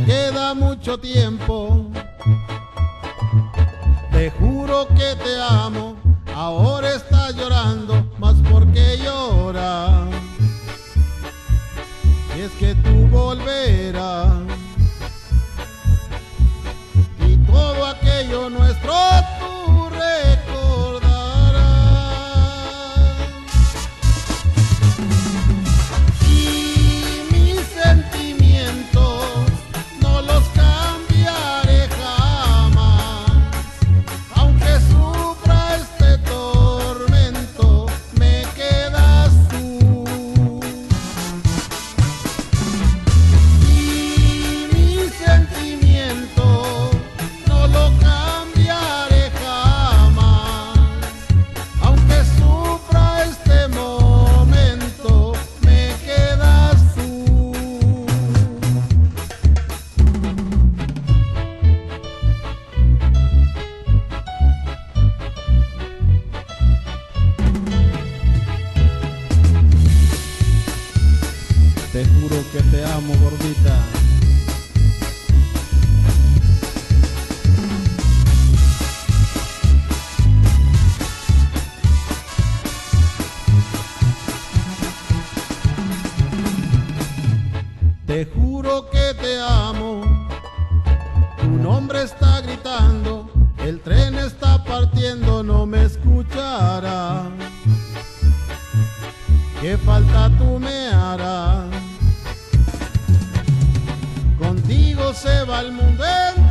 queda mucho tiempo. Te juro que te amo, ahora estás llorando, mas ¿por qué lloras? Y es que tú volverás y todo aquello nuestro tú recordarás. Y mis sentimientos no los cambiaré jamás, aunque sufra este tormento, me quedas tú. Y mis sentimientos no lo cambiaré jamás, aunque sufra este momento, me quedas tú. Te juro que te amo, gordita. Te juro que te amo, tu nombre está gritando, el tren está partiendo, no me escuchará. ¿Qué falta tú me harás? Contigo se va el mundo entero.